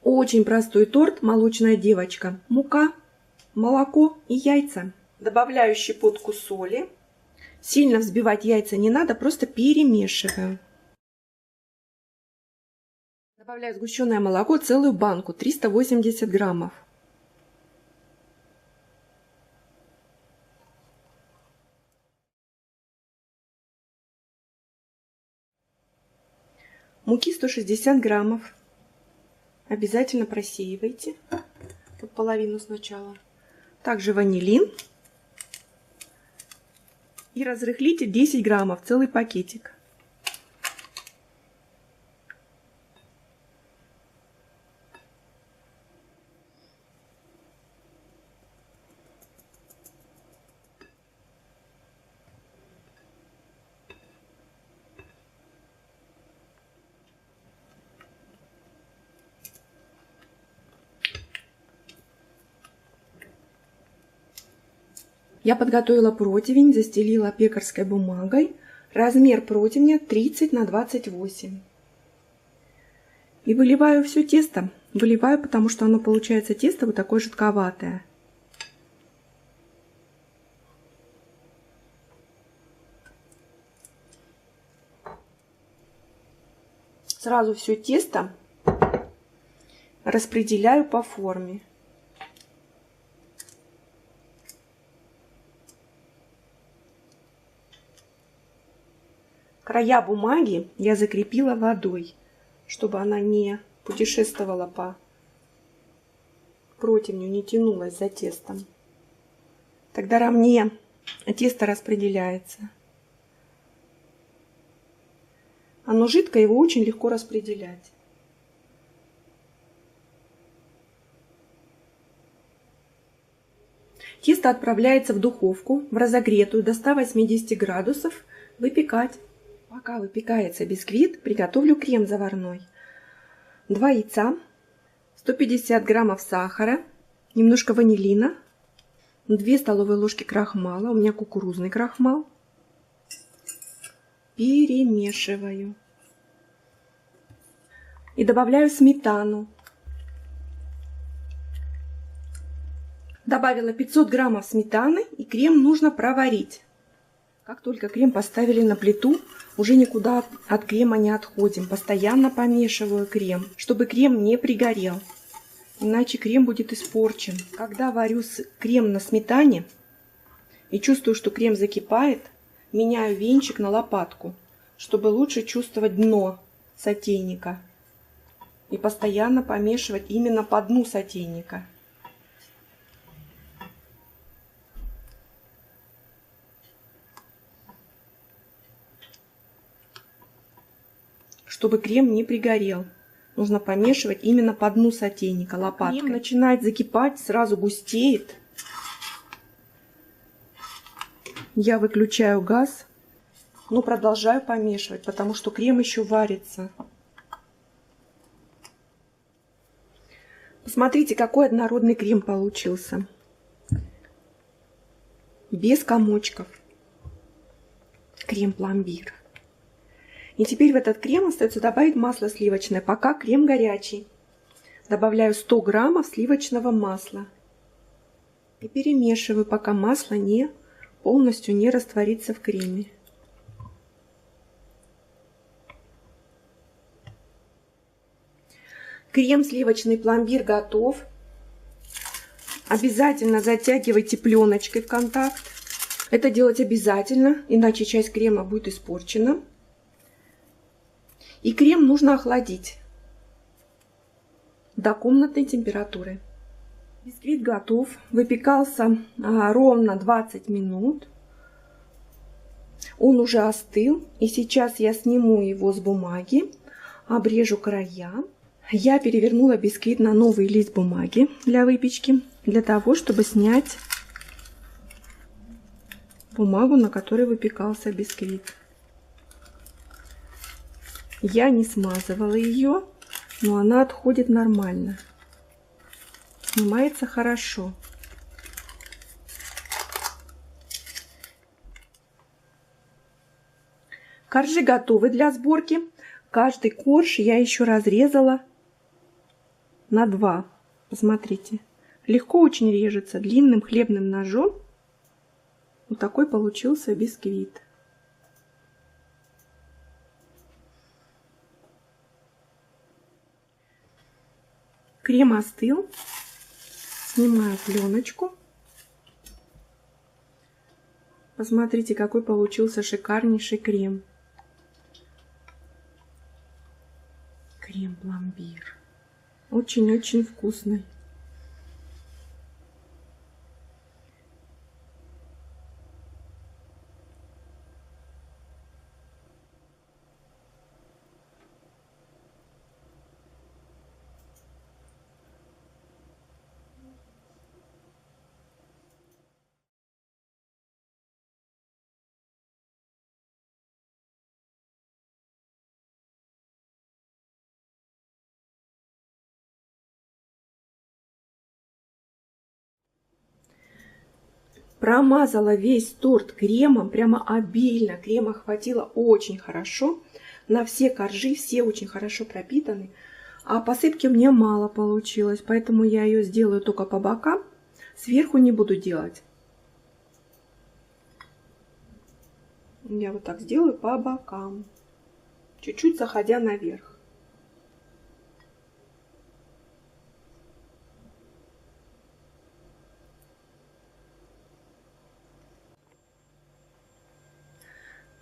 Очень простой торт «Молочная девочка». Мука, молоко и яйца. Добавляю щепотку соли. Сильно взбивать яйца не надо, просто перемешиваю. Добавляю сгущенное молоко, целую банку, 380 граммов. Муки 160 граммов. Обязательно просеивайте. Вот половину сначала. Также ванилин. И разрыхлитель 10 граммов, целый пакетик. Я подготовила противень, застелила пекарской бумагой. Размер противня 30 на 28. И выливаю все тесто. Выливаю, потому что оно получается тесто вот такое жидковатое. Сразу все тесто распределяю по форме. Края бумаги я закрепила водой, чтобы она не путешествовала по противню, не тянулась за тестом. Тогда ровнее тесто распределяется. Оно жидкое, его очень легко распределять. Тесто отправляется в духовку, в разогретую до 180 градусов, выпекать. Пока выпекается бисквит, приготовлю крем заварной. 2 яйца, 150 граммов сахара, немножко ванилина, 2 столовые ложки крахмала, у меня кукурузный крахмал. Перемешиваю. И добавляю сметану. Добавила 500 граммов сметаны, и крем нужно проварить. Как только крем поставили на плиту, уже никуда от крема не отходим. Постоянно помешиваю крем, чтобы крем не пригорел. Иначе крем будет испорчен. Когда варю крем на сметане и чувствую, что крем закипает, меняю венчик на лопатку, чтобы лучше чувствовать дно сотейника. И постоянно помешивать именно по дну сотейника. Чтобы крем не пригорел, нужно помешивать именно по дну сотейника лопаткой. Крем начинает закипать, сразу густеет. Я выключаю газ, но продолжаю помешивать, потому что крем еще варится. Посмотрите, какой однородный крем получился. Без комочков. Крем-пломбир. И теперь в этот крем остается добавить масло сливочное, пока крем горячий. Добавляю 100 граммов сливочного масла. И перемешиваю, пока масло полностью не растворится в креме. Крем сливочный пломбир готов. Обязательно затягивайте пленочкой в контакт. Это делать обязательно, иначе часть крема будет испорчена. И крем нужно охладить до комнатной температуры. Бисквит готов. Выпекался ровно 20 минут. Он уже остыл. И сейчас я сниму его с бумаги, обрежу края. Я перевернула бисквит на новый лист бумаги для выпечки, для того, чтобы снять бумагу, на которой выпекался бисквит. Я не смазывала ее, но она отходит нормально. Снимается хорошо. Коржи готовы для сборки. Каждый корж я еще разрезала на 2. Посмотрите. Легко очень режется длинным хлебным ножом. Вот такой получился бисквит. Крем остыл. Снимаю пленочку. Посмотрите, какой получился шикарнейший крем. Крем-пломбир. Очень-очень вкусный. Промазала весь торт кремом, прямо обильно. Крема хватило очень хорошо. На все коржи, все очень хорошо пропитаны. А посыпки у меня мало получилось, поэтому я ее сделаю только по бокам. Сверху не буду делать. Я вот так сделаю по бокам. Чуть-чуть заходя наверх.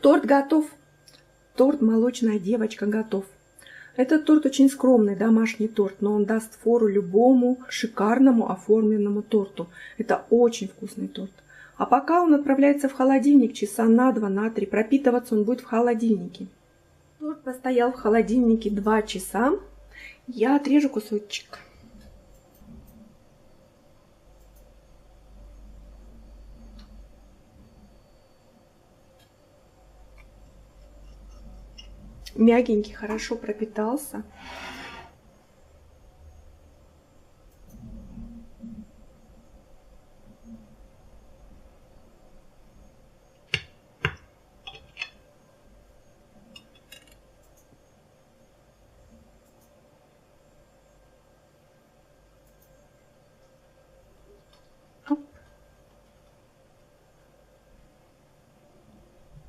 Торт готов. Торт «Молочная девочка» готов. Этот торт очень скромный, домашний торт, но он даст фору любому шикарному оформленному торту. Это очень вкусный торт. А пока он отправляется в холодильник часа на 2, на 3. Пропитываться он будет в холодильнике. Торт постоял в холодильнике 2 часа. Я отрежу кусочек. Мягенький, хорошо пропитался.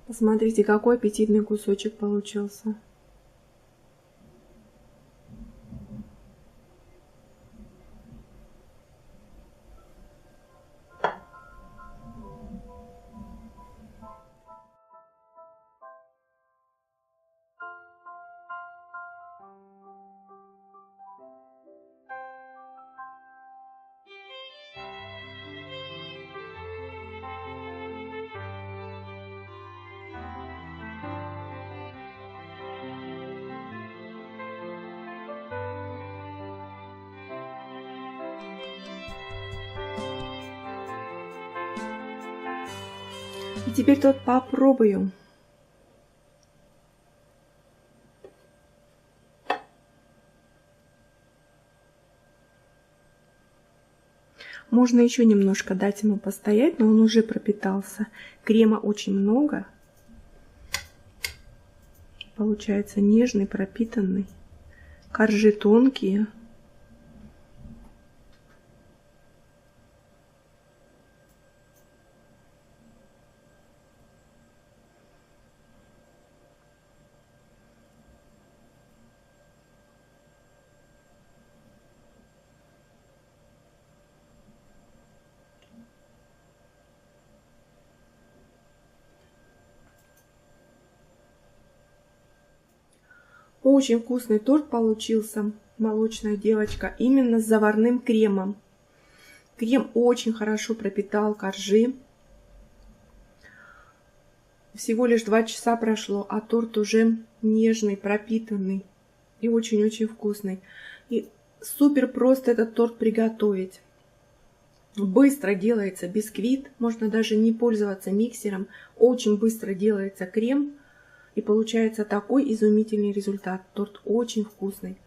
Посмотрите, какой аппетитный кусочек получился. И теперь торт попробую. Можно еще немножко дать ему постоять, но он уже пропитался. Крема очень много. Получается нежный, пропитанный. Коржи тонкие. Очень вкусный торт получился, «Молочная девочка», именно с заварным кремом. Крем очень хорошо пропитал коржи. Всего лишь 2 часа прошло, а торт уже нежный, пропитанный и очень-очень вкусный. И супер просто этот торт приготовить. Быстро делается бисквит, можно даже не пользоваться миксером. Очень быстро делается крем. И получается такой изумительный результат. Торт очень вкусный.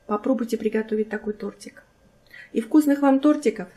Попробуйте приготовить такой тортик. И вкусных вам тортиков!